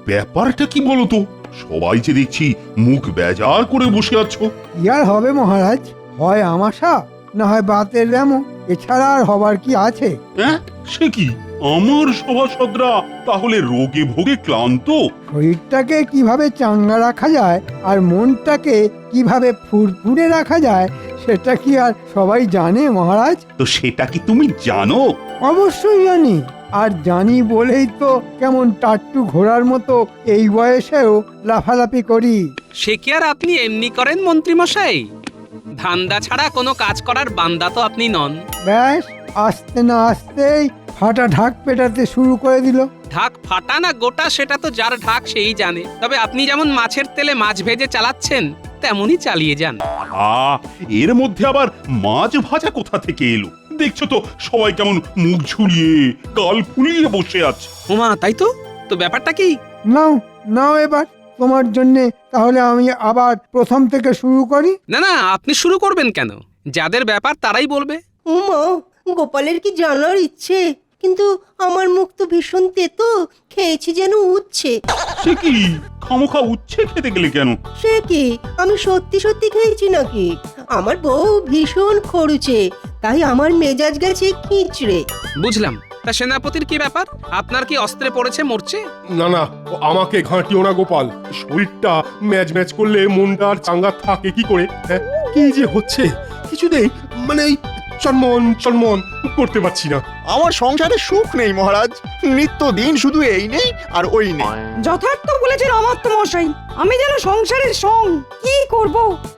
ব্যাপারটা কি বলো তো? সবাই যে দেখছি মুখ বেজার করে বসে আছো। ইয়ার হবে মহারাজ, হয় আমাশা না হয় বাতের ব্যামো, এছাড়া আর হবার কি আছে? হ্যাঁ, সে কি? আমার সভাসদরা তাহলে রোগে ভোগে ক্লান্ত? শরীরটাকে কিভাবে চাঙ্গা রাখা যায় আর মনটাকে কিভাবে ফুরফুরে রাখা যায় সেটা কি আর সবাই জানে মহারাজ? তো সেটা কি তুমি জানো? অবশ্যই জানি, আর জানি বলেই তো কেমন টাট্টু ঘোড়ার মতো এই বয়সেও লাফালাফি করি। সে কি আর আপনি এমনি করেন মন্ত্রীমশাই? ধান্দা ছাড়া কোনো কাজ করার বান্দা তো আপনি নন। ব্যাস, আস্তে না আসতেই ফাটা ঢাক পেটাতে শুরু করে দিল। ঢাক ফাটা না গোটা সেটা তো যার ঢাক সেই জানে। তবে আপনি যেমন মাছের তেলে মাছ ভেজে চালাচ্ছেন তেমনই চালিয়ে যান। এর মধ্যে আবার মাছ ভাজা কোথা থেকে এলো? দেখছো তো সবাই কেমন মুখ ঝুলিয়ে গাল ফুলিয়ে বসে আছে। ওমা, তাই তো। তো ব্যাপারটা কি? নাও নাও, এবার তোমার জন্যে তাহলে আমি আবার প্রথম থেকে শুরু করি। না না, আপনি শুরু করবেন কেন? যাদের ব্যাপার তারাই বলবে। উমা, গোপালের কি জানার ইচ্ছে, কিন্তু আমার মুখ তো ভীষণ তেতো, খেয়েছি যেন উঠছে। সে কি? খামোখা উচ্ছে খেতে গেলে কেন? সে কি, আমি সত্যি সত্যি খেয়েছি নাকি? আমার বউ ভীষণ খরুচে, তাই আমার মেজাজ গেছে খিচড়ে। বুঝলাম। তা সেনাপতির কি ব্যাপার? আপনার কি অস্ত্রে পড়েছে, মরছে? না না, আমাকে ঘাঁটিও না গোপাল। শরীরটা ম্যাচ ম্যাচ করলে মনটা আর চাঙ্গা থাকে কি করে? হ্যাঁ, কি যে হচ্ছে কিছুতেই মানে এই চনমন চনমন করতে পারছি না। আমার সংসারে সুখ নেই মহারাজ, নিত্য দিন শুধু এই নেই আর ওই নেই। যথার্থ বলেছেন অমাত্য মশাই, আমি যেন সংসারের সং কি করব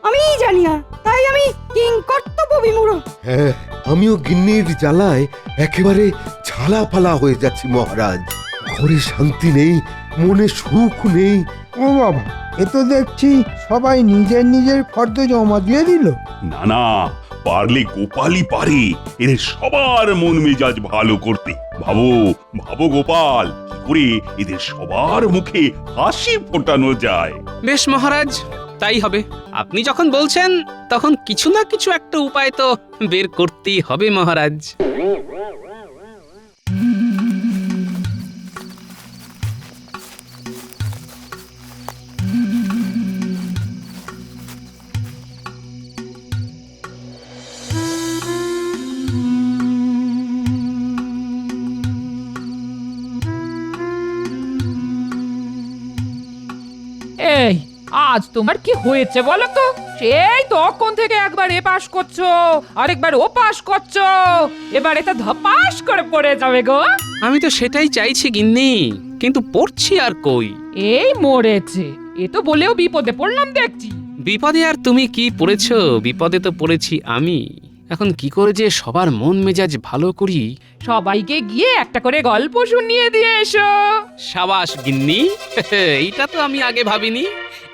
আমিই জানি না, তাই আমি কিংকর্তব্য বিমূঢ়। হ্যাঁ, আমিও গিন্নির জ্বালায় একেবারে ঝালা ফালা হয়ে যাচ্ছি মহারাজ। ঘরে শান্তি নেই, মনে সুখ নেই। ও বাবা, এ তো দেখছি সবাই নিজের নিজের ফর্দ জমা দিয়ে দিল। না না, পারলে গোপালই পারে এদের সবার মন মেজাজ ভালো করতে। ভাবো ভাবো গোপাল, কি করে এদের সবার মুখে হাসি ফোটানো যায়। বেশ মহারাজ, তাই হবে। আপনি যখন বলছেন তখন কিছু না কিছু একটা উপায় তো বের করতেই হবে মহারাজ। এই, আজ তোমার কি হয়েছে বলো তো? সেই তখন থেকে একবার এ পাশ করছো, আরেকবার ও পাশ করছো, এবার এটা ধপাস করে পড়ে যাবে গো। আমি তো সেটাই চাইছি গিন্নি, কিন্তু পড়ছি আর কই। এই মরেছে, এ তো বলেও বিপদে পড়লাম দেখছি। বিপদে আর তুমি কি পড়েছো? বিপদে তো পড়েছি আমি। এখন কি করে যে সবার মন মেজাজ ভালো করি। সবাইকে গিয়ে একটা করে গল্প শুনিয়ে দিয়ে এসো। সাবাস গিন্নি, এইটা তো আমি আগে ভাবিনি।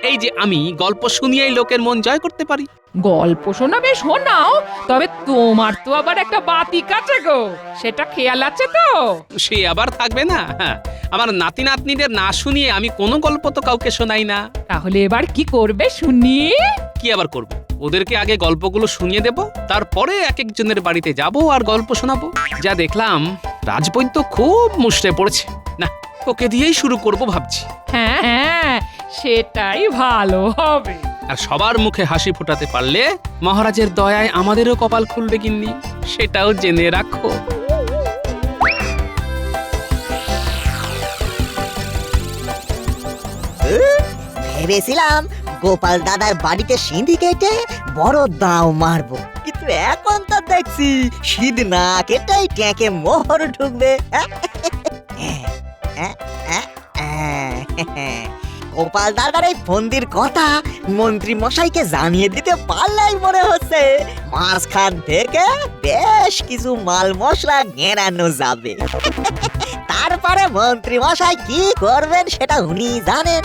এই যে আমি গল্প শুনিয়েই লোকের মন জয় করতে পারি। গল্প শোনাবে শোনাও, তবে তোমার তো আবার একটা বাতি কাছে গো, সেটা খেয়াল আছে তো? সে আবার থাকবে না? আমার নাতি নাতনিদের না শুনিয়ে আমি কোনো গল্প তো কাউকে শোনাই না। তাহলে এবার কি করবে শুনি? কি আবার করব? ওদেরকে আগে গল্পগুলো শুনিয়ে দেব, তারপরে এক একজনের বাড়িতে যাব আর গল্প শোনাবো। যা দেখলাম রাজবৈদ্য খুব মুষড়ে পড়েছে, না ওকে দিয়েই শুরু করব ভাবছি। হ্যাঁ হ্যাঁ, সেটাই ভালো হবে। আর সবার মুখে হাসি ফোটাতে পারলে মহারাজের দয়ায় আমাদেরও কপাল খুলবে গিন্নি, সেটাও জেনে রাখো। ভেবেছিলাম গোপাল দাদার বাড়িতে সিঁধি কেটে বড় দাও মারবো, কিন্তু এখন তো দেখছি সিঁধ না কেটেই ট্যাঁকে মোহর ঢুকবে। গোপাল দাদার এই ফন্দির কথা মন্ত্রী মশাইকে জানিয়ে দিতে পারলেই মনে হচ্ছে মাঝখান থেকে বেশ কিছু মাল মশলা গেঁড়ানো যাবে। তারপরে মন্ত্রী মশাই কি করবেন সেটা উনি জানেন।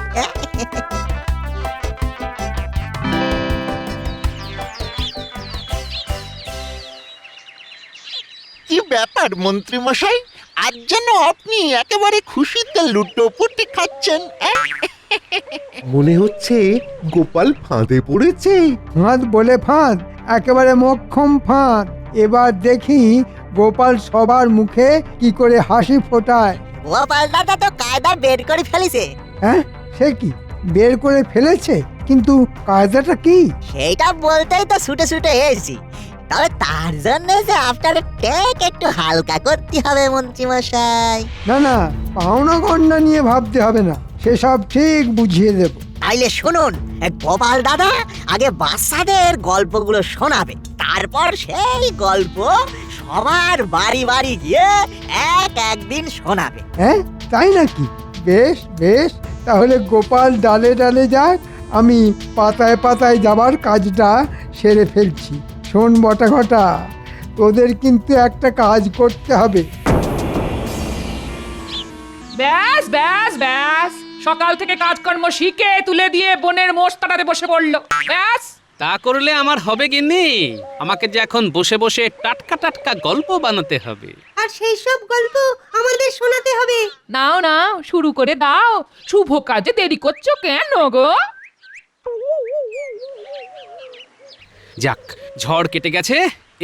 কি ব্যাপার মন্ত্রী মশাই, আজ যেন আপনি একেবারে খুশিতে লুটোপুটি খাচ্ছেন। মনে হচ্ছে গোপাল ফাঁদে পড়েছে। ফাঁদ বলে ফাঁদ, একেবারে মক্ষম ফাঁদ। এবার দেখি গোপাল সবার মুখে কি করে হাসি ফোটায়। গোপাল দাদা তো কায়দা বের করে ফেলিছে। হ্যাঁ, সে কি বের করে ফেলেছে? কিন্তু কায়দাটা কি? সেইটা বলতেই তো ছুটে ছুটে এসেছি। তবে তার জন্য যে আপনার ট্যাগ একটু হালকা করতে হবে মন্ত্রী মশাই। না না, পাওনা গন্ডা নিয়ে ভাবতে হবে না, সেসব ঠিক বুঝিয়ে দেব। তাইলে শুনুন, গোপাল দাদা আগে বাচ্চাদের গল্পগুলো শোনাবে, তারপর সেই গল্প সবার বাড়ি বাড়ি গিয়ে একদিন শোনাবে। হ্যাঁ, তাই নাকি? বেশ বেশ, তাহলে গোপাল ডালে ডালে যাক, আমি পাতায় পাতায় যাবার কাজটা সেরে ফেলছি। শোন বটা ঘটা, তোদের কিন্তু একটা কাজ করতে হবে। ব্যাস ব্যাস ব্যাস, সকাল থেকে কাজকর্ম শিখে তুলে দিয়ে বনের মোষ তাড়াতে বসে পড়লো। ব্যাস, তা করলে আমার হবে গিন্নি? আমাকে যে এখন বসে বসে টাটকা টাটকা গল্প বানাতে হবে। আর সেই সব গল্প আমাদের শোনাতে হবে। নাও নাও, শুরু করে দাও। শুভ কাজে দেরি করছো কেন গো? যাক, ঝড় কেটে গেছে,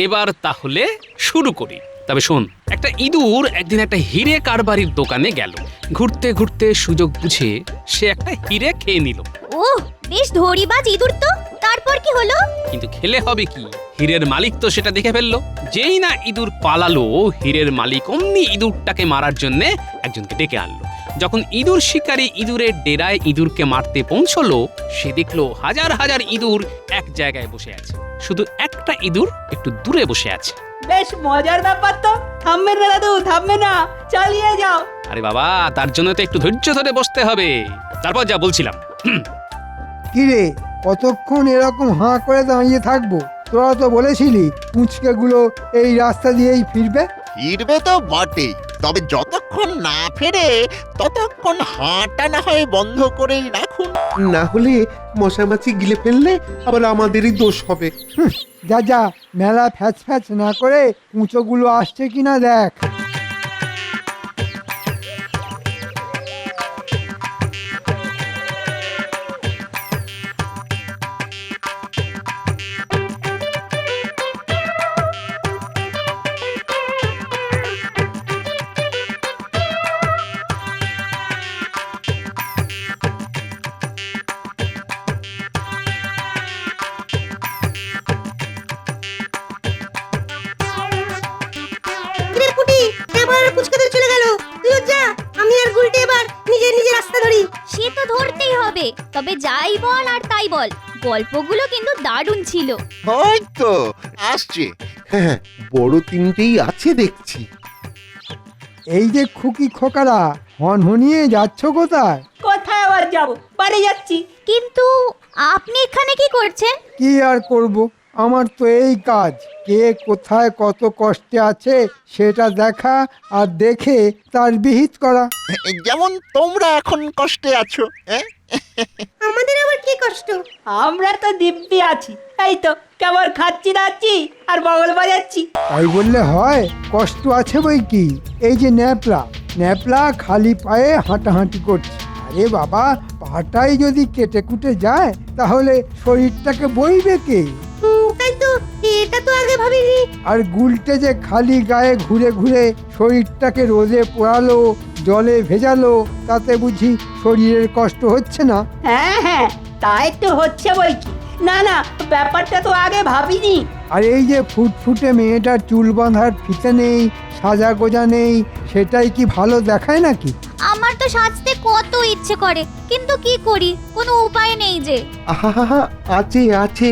এবার তাহলে শুরু করি। তবে শোন, একটা ইঁদুর একদিন একটা হিরে কারবারির দোকানে গেল। ঘুরতে ঘুরতে সুযোগ বুঝে সে একটা হিরে খেয়ে নিল। ওহ, বেশ ধরিবাজ ইঁদুর তো। তারপর কি হলো? কিন্তু খেলে হবে কি, হীরের মালিক তো সেটা দেখে ফেললো। যেই না ইঁদুর পালালো, হীরের মালিক অমনি ইঁদুরটাকে মারার জন্য একজনকে ডেকে আনলো। যখন ইঁদুর শিকারী ইঁদুরের ডেরায় ইঁদুরকে মারতে পৌঁছলো, সে দেখলো হাজার হাজার ইঁদুর এক জায়গায় বসে আছে, শুধু একটা ইঁদুর একটু দূরে বসে আছে। বেশ মজার ব্যাপার তো। থামবে না দাদু, থামবে না, চালিয়ে যাও। আরে বাবা, তার জন্য তো একটু ধৈর্য ধরে বসতে হবে। তারপর যা বলছিলাম, কিরে, কতক্ষণ এরকম হাঁ করে দাঁড়িয়ে থাকবো? তোরা তো বলেছিলি পুঁচকেগুলো এই রাস্তা দিয়েই ফিরবে। ফিরবে তো বটেই, তবে যতক্ষণ না ফেরে ততক্ষণ হাঁটা না হয় বন্ধ করেই রাখুন। না হলে মশামাছি গিলে ফেললে আবার আমাদেরই দোষ হবে। যা যা, মেলা ফ্যাচ ফ্যাচ না করে পুঁচোগুলো আসছে কিনা দেখ। কিরে পুটি, এবার পুচকাদের চলে গেল। তুইও যা, আমি আর গুলটে এবার নিজের নিজের রাস্তা ধরি। সে তো ধরতেই হবে। তবে যাই বল আর তাই বল, গল্পগুলো কিন্তু দারুণ ছিল। ওই তো আসছে। হ্যাঁ, বড় তিনটেই আছে দেখছি। এই যে খুকি খোকারা, হনহনিয়ে যাচ্ছ কোথায়? কোথায় আবার যাব? বাড়ি যাচ্ছি। কিন্তু আপনি এখানে কি করছেন? কি আর করব, আমার তো এই কাজ। কে কোথায় কত কষ্টে আছে সেটা দেখা আর দেখে তার বিহিত করা। যেমন তোমরা এখন কষ্টে আছো। আমাদের আবার কি কষ্ট? আমরা তো দিব্যি আছি। এই তো কেবল খাচ্ছি দাচ্ছি আর বগল বাজাচ্ছি। তাই বললে হয়? কষ্ট আছে বই কি। এই যে ন্যাপলা ন্যাপলা খালি পায়ে হাঁটাহাঁটি করছে। আরে বাবা, পাটাই যদি কেটে কুটে যায় তাহলে শরীরটাকে বইবে কে? তাই তো, এটা তো আগে ভাবিনি। আর গুলটে যে খালি গায়ে ঘুরে ঘুরে শরীরটাকে রোদে পোড়ালো, জলে ভেজালো, তাতে বুঝি শরীরের কষ্ট হচ্ছে না? হ্যাঁ হ্যাঁ, তা একটু হচ্ছে বই কি। না না, ব্যাপারটা তো আগে ভাবিনি। আর এই যে ফুটফুটে মেয়েটার চুল বাঁধার ফিতে নেই, সাজা গোজা নেই, সেটাই কি ভালো দেখায় নাকি? আমার তো সাজতে কত ইচ্ছে করে, কিন্তু কি করি, কোনো উপায় নেই যে। আহা, আছে আছে,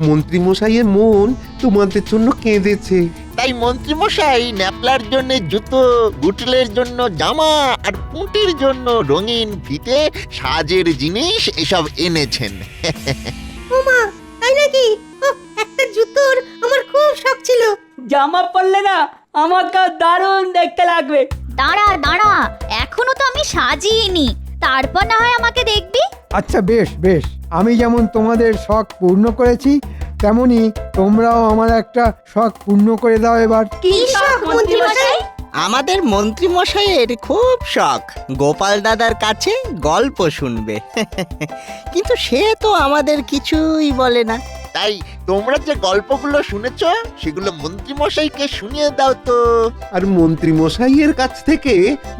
মন্ত্রী মশাইয়ের মন তোমাদের জন্য কেঁদেছে। তাই মন্ত্রী মশাই ন্যাপলার জন্য জুতো, গুটলের জন্য জামা আর পুঁটির জন্য রঙিন ফিতে, সাজের জিনিস এসব এনেছেন। ওমা, তাই নাকি? একটা জুতোর আমার খুব শখ ছিল। জামা পরলে না আমাকে দারুণ দেখতে লাগবে। দাঁড়া দাঁড়া, এখনো তো আমি সাজিইনি, তারপর না হয় আমাকে দেখবি। আচ্ছা বেশ বেশ, আমি যেমন তোমাদের শখ পূর্ণ করেছি, তেমনি তোমরাও আমার একটা শখ পূর্ণ করে দাও এবার। কি শখ মন্ত্রী মশাই? আমাদের মন্ত্রী মশাইয়ের খুব শখ গোপাল দাদার কাছে গল্প শুনবে। কিন্তু সে তো আমাদের কিছুই বলে না। তাই তোমরা যে গল্পগুলো শুনেছ সেগুলো মন্ত্রী মশাইকে শুনিয়ে দাও তো। আর মন্ত্রী মশাইয়ের কাছ থেকে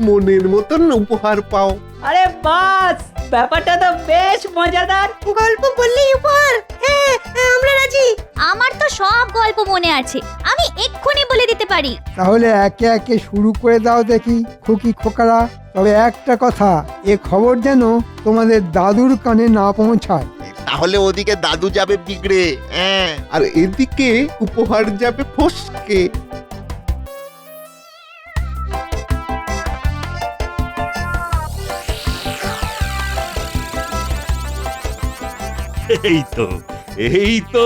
মনের মতন উপহার পাও। আরে বাস, ব্যাপারটা তো বেশ মজাদার। গল্প বললেই উপহার? হ্যাঁ, আমরা রাজি। আমার তো সব গল্প মনে আছে, আমি এক্ষুনি বলে দিতে পারি। তাহলে একে একে শুরু করে দাও দেখি খুকি খোকারা। তবে একটা কথা, এ খবর যেন তোমাদের দাদুর কানে না পৌঁছায়। তাহলে ওদিকে দাদু যাবে বিগড়ে। হ্যাঁ, আর এদিকে উপহার যাবে ফসকে। এই তো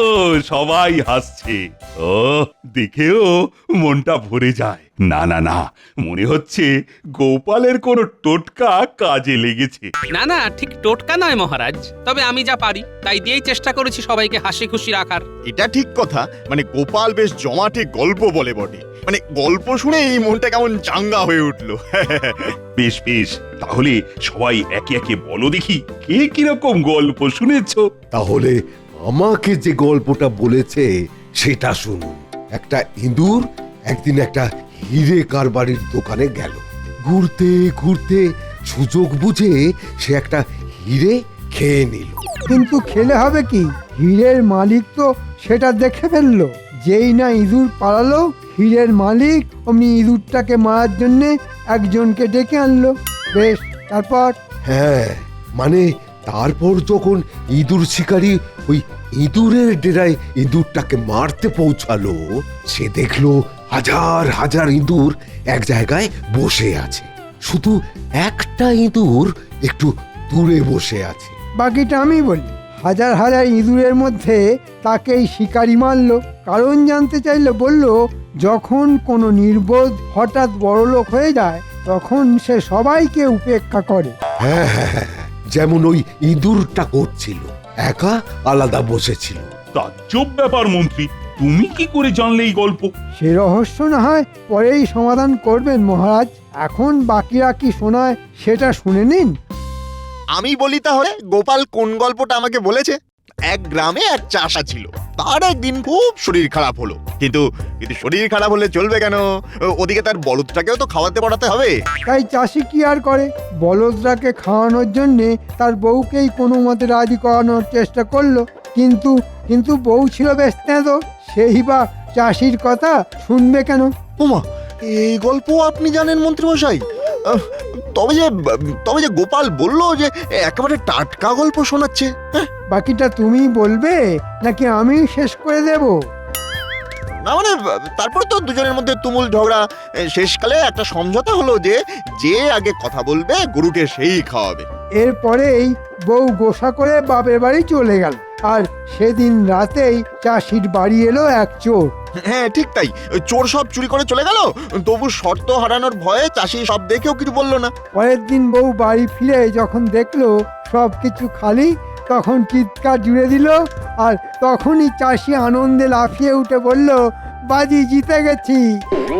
সবাই হাসছে। ও দেখেও মনটা ভরে যায়। না না না, মনে হচ্ছে গোপালের কোনো টোটকা কাজে লেগেছে। না না, ঠিক টোটকা নয় মহারাজ, তবে আমি যা পারি তাই দিয়েই চেষ্টা করেছি সবাইকে হাসি খুশি রাখার। এটা ঠিক কথা, মানে গোপাল বেশ জমাটে গল্প বলে বটে, মানে গল্প শুনে এই মনটা কেমন চাঙ্গা হয়ে উঠলো। বেশ বেশ, তাহলে সবাই একে একে বলো দেখি কে কিরকম গল্প শুনেছো। তাহলে আমাকে যে গল্পটা বলেছে সেটা শুনুন। একটা ইঁদুর একদিন একটা হিরে কারবারির দোকানে গেল। ঘুরতে ঘুরতে সুযোগ বুঝে সে একটা হিরে খেয়ে নিল। কিন্তু খেলে হবে কি, হীরের মালিক তো সেটা দেখে ফেললো। যেই না ইঁদুর পালালো, হীরের মালিক অমনি ইঁদুরটাকে মারার জন্যে একজনকে ডেকে আনলো। বেশ, তারপর? হ্যাঁ, মানে তারপর যখন ইঁদুর শিকারী ওই ইঁদুরের ডেরায় ইঁদুরটাকে মারতে পৌঁছালো, সে দেখলো হাজার হাজার ইঁদুর এক জায়গায় বসে আছে। শুধু একটা ইঁদুর একটু দূরে বসে আছে। বাকিটা আমি বলি। হাজার হাজার ইঁদুরের মধ্যে তাকেই শিকারি মারলো। কারণ জানতে চাইলে বলল, যখন কোনো নির্বোধ হঠাৎ বড়লোক হয়ে যায় তখন সে সবাইকে উপেক্ষা করে। হ্যাঁ হ্যাঁ হ্যাঁ, যেমন ওই ইঁদুরটা করছিল, একা আলাদা বসেছিল। তাজ্জব ব্যাপার মন্ত্রী, তুমি কি করে জানলে এই গল্প? সে রহস্য না হয় পরেই সমাধান করবেন মহারাজ। এখন বাকিরা কি শোনায় সেটা শুনে নিন। আমি বলি তাহলে, গোপাল কোন গল্পটা আমাকে বলেছে। এক গ্রামে এক চাষা ছিল, তার একদিন খুব শরীর খারাপ হলো। কিন্তু শরীর খারাপ হলে চলবে কেন, ওদিকে তার বলদটাকেও তো খাওয়াতে পড়াতে হবে। তাই চাষি কি আর করে, বলদরাকে খাওয়ানোর জন্যে তার বউকেই কোনো মতে রাজি করানোর চেষ্টা করলো। কিন্তু বউ ছিল বেশ তেঁতো, সেই বা চাষির কথা শুনবে কেন? ওমা, এই গল্প আপনি জানেন মন্ত্রী মশাই? তবে যে গোপাল বললো যে একেবারে টাটকা গল্প শোনাচ্ছে। বাকিটা তুমি বলবে নাকি আমি শেষ করে দেব? না মানে, তারপরে তো দুজনের মধ্যে তুমুল ঝগড়া। শেষকালে একটা সমঝোতা হলো যে যে আগে কথা বলবে গরুকে সেই খাওয়াবে। এরপরেই বউ গোসা করে বাপের বাড়ি চলে গেল। আর সেদিন রাতেই চাষির বাড়ি এলো এক চোর। হ্যাঁ ঠিক তাই, চোর সব চুরি করে চলে গেল, তবু শর্ত হারানোর ভয়ে চাষি সব দেখেও কিছু বললো না। পরের দিন বউ বাড়ি ফিরে যখন দেখলো সব কিছু খালি, তখন চিৎকার জুড়ে দিল। আর তখনই চাষি আনন্দে লাফিয়ে উঠে বলল, বাজি জিতে গেছি,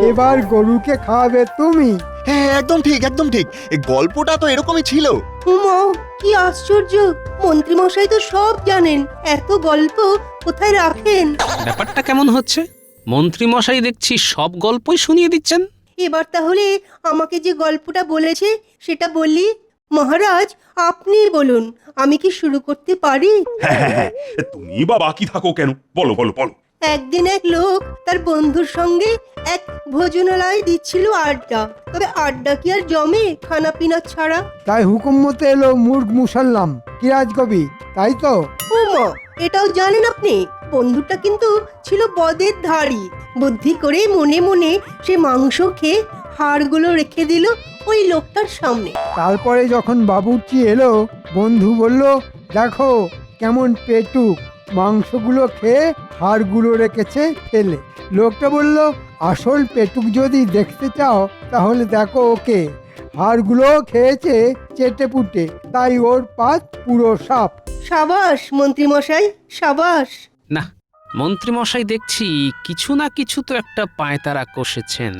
এবার গরুকে খাওয়াবে তুমি। হ্যাঁ একদম ঠিক, একদম ঠিক, এই গল্পটা তো এরকমই ছিল। উমা, কি আশ্চর্য! মন্ত্রী মশাই তো সব জানেন, এত গল্প কোথায় রাখেন? ব্যাপারটা কেমন হচ্ছে? মন্ত্রী মশাই দেখছি সব গল্পই শুনিয়ে দিচ্ছেন। এবার তাহলে আমাকে যে গল্পটা বলেছে সেটা বলি। মহারাজ, আপনি বলুন, আমি কি শুরু করতে পারি? হ্যাঁ, তুমি বা বাকি থাকো কেন, বলো বলো বলো। একদিন এক লোক তার বন্ধুর সঙ্গে এক ভোজনালয় দিচ্ছিল আড্ডা। তবে আড্ডা কি আর জমে খানা পিনা ছাড়া? তাই হুকুম মতো এলো মুর্গ মুসাল্লাম কি রাজকবি, তাই তো? ওমা, এটাও জানেন আপনি? বন্ধুটা কিন্তু ছিল বদের ধাড়ি। বুদ্ধি করে মনে মনে সে মাংস খেয়ে হাড়গুলো রেখে দিল ওই লোকটার সামনে। তারপরে যখন বাবুর্চি এলো, বন্ধু বলল, দেখো কেমন পেটুক, মাংসগুলো খেয়ে হাড়গুলো রেখেছে ফেলে। লোকটা বলল, আসল পেটুক যদি দেখতে চাও তাহলে দেখো ওকে, হাড়গুলো খেয়েছে চেটে পুটে, তাই ওর পাত পুরো সাপ। সাবাস মন্ত্রী মশাই, সাবাস। না, মন্ত্রী মশাই দেখছি কিছু না কিছু তো একটা পায়তারা কষেছেন,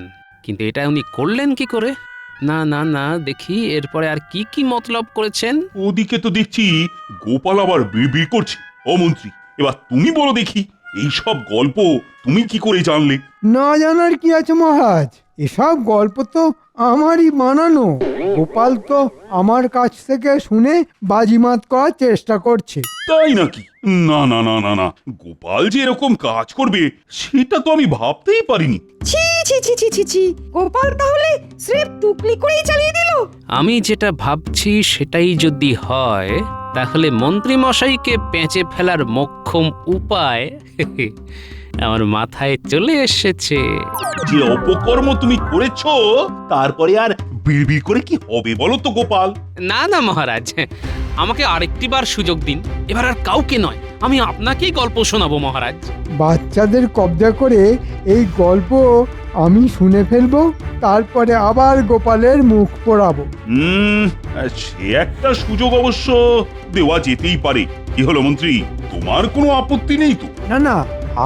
কিন্তু এটা উনি করলেন কি করে? না না না, দেখি এরপরে আর কি কি মতলব করেছেন। ওদিকে তো দেখছি গোপাল আবার বিড়বিড় করছে। ও মন্ত্রী, এবার তুমি বলো দেখি এই সব গল্প তুমি কি করে জানলে? না জানার কি আছে মহারাজ, এসব গল্প তো আমারই বানানো। গোপাল তো আমার কাছ থেকে শুনে বাজিমাত করার চেষ্টা করছে। তাই নাকি? না না না না না, গোপাল যে এরকম কাজ করবে সেটা তো আমি ভাবতেই পারিনি। ছি ছি ছি ছি ছি ছি, গোপাল তাহলে স্রেফ টুকলি করেই চালিয়ে দিল। আমি যেটা ভাবছি সেটাই যদি হয়, তাহলে মন্ত্রী মশাইকে পেঁচে ফেলার মোক্ষম উপায় আমার মাথায় চলে এসেছে। যে অপকর্ম তুমি করেছো তারপরে আর বিড়বিড় করে কি হবে বলো তো গোপাল? না না মহারাজ, আমাকে আরেকটি বার সুযোগ দিন। এবার আর কাউকে নয়, আমি আপনাকেই গল্প শোনাবো মহারাজ। বাচ্চাদের কবজা করে এই গল্প আমি শুনে ফেলবো, তারপরে আবার গোপালের মুখ পোড়াবো। সে একটা সুযোগ অবশ্য দেওয়া যেতেই পারে। কি হলো মন্ত্রী, তোমার কোনো আপত্তি নেই তো? না না,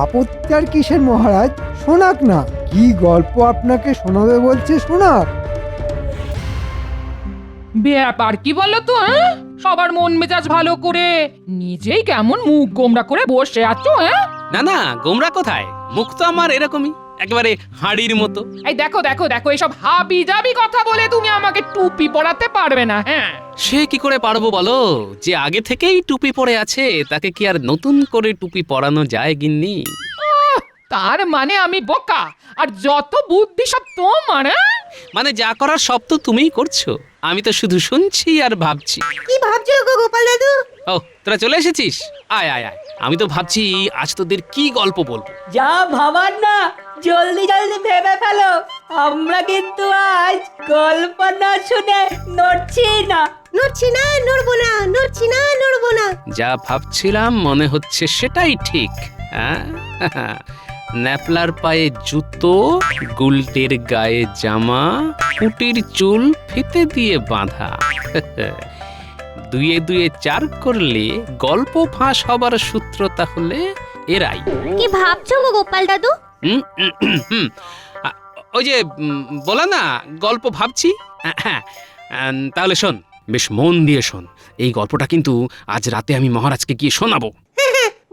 আপত্তি আর কিসের মহারাজ, শোনাক না। কি গল্প আপনাকে শোনাবে বলছে, শোনাক। ব্যাপার কি বলো তো? সবার মন মেজাজ ভালো করে নিজেই কেমন মুখ গোমরা করে বসে আছো? না না, গোমরা কোথায়, মুখ তো আমার এরকমই, একেবারে হাড়ির মতো। এই দেখো দেখো দেখো, এসব হাবি জাবি কথা বলে তুমি আমাকে টুপি পরাতে পারবে না। হ্যাঁ, সে কি করে পারবো বলো? যে আগে থেকেই টুপি পরে আছে তাকে কি আর নতুন করে টুপি পরানো যায় গিন্নি? তার মানে আমি বোকা আর যত বুদ্ধি সব তোমার? মানে যা করার সব তো তুমিই করছো, আমি তো শুধু শুনছি আর ভাবছি। কি ভাবছো গো গোপাল দাদু? ও, তোরা চলে এসেছিস? আয় আয় আয়, আমি তো ভাবছি আজ তোদের কি গল্প বলবো। যা ভাবার না জলদি জলদি ভেবে ফেলো, আমরা কিন্তু আজ গল্প না শুনে নড়ছি না। নড়ছি না, নড়বো না, নড়ছি না, নড়বো না। যা ভাবছিলাম মনে হচ্ছে সেটাই ঠিক। হ্যাঁ, ন্যাপলার পায়ে জুতো, গুলটের গায়ে জামা, কুটির চুল ফিতে দিয়ে বাঁধা। দুয়ে দুয়ে চার করলে গল্প ফাঁস হবার সূত্র তাহলে এরাই। কি ভাবছো গো গোপাল দাদু? ওই যে বলা না, গল্প ভাবছি। তাহলে শোন, বেশ মন দিয়ে শোন। এই গল্পটা কিন্তু আজ রাতে আমি মহারাজকে গিয়ে শোনাবো।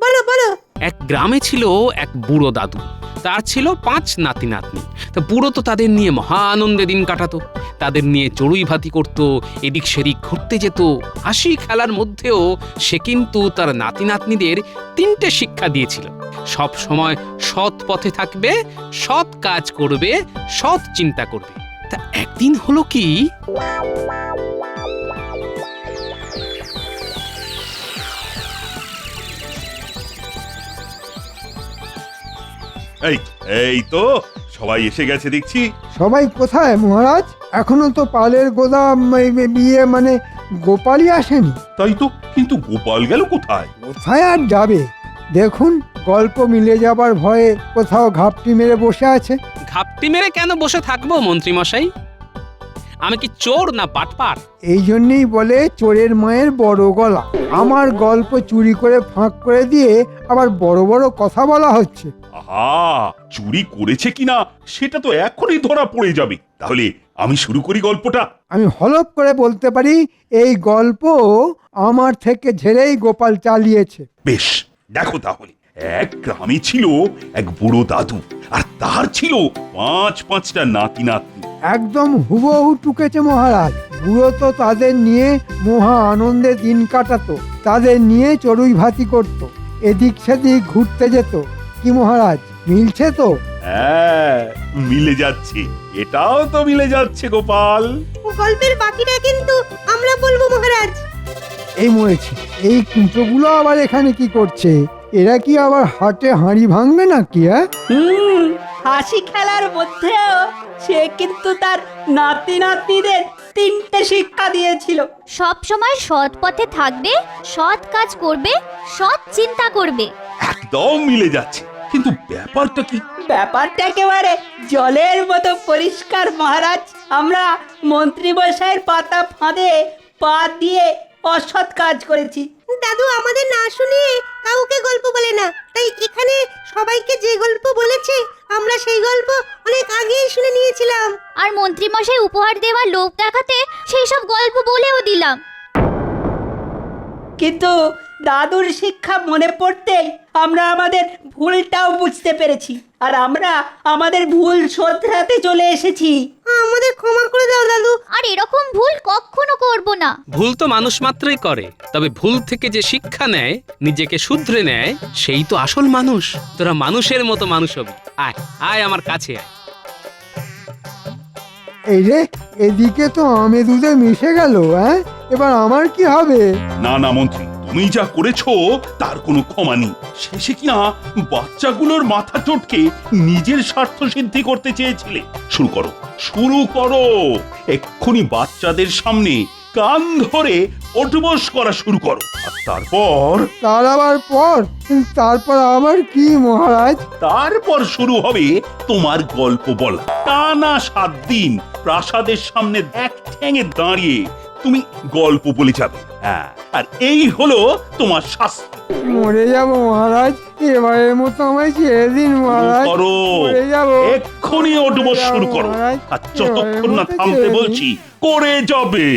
বলো বলো। এক গ্রামে ছিল এক বুড়ো দাদু, তার ছিল 5 নাতি নাতনি। তো বুড়ো তো তাদের নিয়ে মহা আনন্দে দিন কাটাতো, তাদের নিয়ে চড়ুই ভাতি করতো, এদিক সেদিক ঘুরতে যেত। হাসি খেলার মধ্যেও সে কিন্তু তার নাতি নাতনিদের 3টে শিক্ষা দিয়েছিল। সব সময় সৎ পথে থাকবে, সৎ কাজ করবে, সৎ চিন্তা করবে। তা একদিন হলো কি, এই তো সবাই এসে গেছে দেখছি। সবাই কোথায় মহারাজ? এখনো তো পালের গোদাম বিয়ে মানে গোপালই আসেনি। তাই তো, কিন্তু গোপাল গেল কোথায়? কোথায় আর যাবে? দেখুন, গল্প মিলে যাবার ভয়ে কোথাও ঘাপটি মেরে বসে আছে। ঘাপটি মেরে কেন বসে থাকবো মন্ত্রী মশাই? আমি কি চোর না বাটপার? এই জন্যই বলে চোরের মায়ের বড় গলা। আমার গল্প চুরি করে ফাঁক করে দিয়ে আবার বড় বড় কথা বলা হচ্ছে। আহা, চুরি করেছে কিনা সেটা তো এখনই ধরা পড়ে যাবে। তাহলে আমি শুরু করি গল্পটা। আমি হলপ করে বলতে পারি, এই গল্প আমার থেকে ঝেড়েই গোপাল চালিয়েছে। বেশ, দেখো তাহলে। এক গ্রামে ছিল এক বুড়ো দাদু, আর তার ছিল 5টা নাতি নাতনি। একদম হুবহু টুকেছে মহারাজ। বুড়ো তো তাদের নিয়ে মহা আনন্দে দিন কাটাতো, তাদের নিয়ে চড়ুই ভাতি করত, এদিক সেদিক ঘুরতে যেত। কি মহারাজ, মিলছে তো? হ্যাঁ, মিলে যাচ্ছে, এটাও তো মিলে যাচ্ছে গোপাল। গল্পের বাকিটা কিন্তু আমরা বলবো মহারাজ। এই মরেছে, এই কুঁচোগুলো আবার এখানে কি করছে? এরা কি আবার হাটে হাঁড়ি ভাঙবে নাকি? হাসি খেলার মধ্যেও সে কিন্তু তার নাতি নাতনিদের 3টে শিক্ষা দিয়েছিল। সব সময় সৎ পথে থাকবে, সৎ কাজ করবে, সৎ চিন্তা করবে। একদম মিলে যাচ্ছে, কিন্তু ব্যাপারটা কি? ব্যাপারটা একেবারে জলের মতো পরিষ্কার মহারাজ। আমরা মন্ত্রী মশাইয়ের পাতা ফাঁদে পা দিয়ে অসৎ কাজ করেছি। দাদু আমাদের না শুনিয়ে কাউকে গল্প বলে না, তাই এখানে সবাইকে যে গল্প বলেছে আমরা সেই গল্প অনেক আগেই শুনে নিয়েছিলাম। আর মন্ত্রী মশাই উপহার দেওয়ার লোভ দেখাতে সেই সব গল্প বলেও দিলাম। কিন্তু দাদুর শিক্ষা মনে পড়তেই আমরা আমাদের ভুলটাও বুঝতে পেরেছি আর আমরা আমাদের ভুল শোধরাতে চলে এসেছি। আমাদের ক্ষমা করে দাও দাদু। আর এরকম ভুল কখনো করব না। ভুল তো মানুষ মাত্রই করে, তবে ভুল থেকে যে শিক্ষা নেয়, নিজেকে শুধরে নেয়, সেই তো আসল মানুষ। তোরা মানুষের মতো মানুষ হবি। আয় আয় আমার কাছে আয়। এই রে, এদিকে তো আমে দুধে মিশে গেল। হ্যাঁ, এবার আমার কি হবে? না না মন্ত্রী, তুমি যা করেছো তার কোনো ক্ষমা নেই। শেষে কিনা বাচ্চাগুলোর মাথা চটকে নিজের স্বার্থ সিদ্ধি করতে চেয়েছিলে। শুরু করো, শুরু করো। এক্ষুনি বাচ্চাদের সামনে কান ধরে ওঠবস করা শুরু করো। আর তারপর তারপর আবার কি মহারাজ? তারপর শুরু হবে তোমার গল্প বলা। টানা 7 দিন প্রাসাদের সামনে এক ঠ্যাঙে দাঁড়িয়ে তুমি গল্প বলে যাবে। হ্যাঁ, আর এই হলো তোমার শাস্তি। মরে যাব মহারাজ, এবারের মতো আমায় ছেড়ে দিন মহারাজ। করো, মরে যাব। এক্ষুনি ওঠবস শুরু করো। আর যতক্ষণ না থামতে বলছি করে যাবে।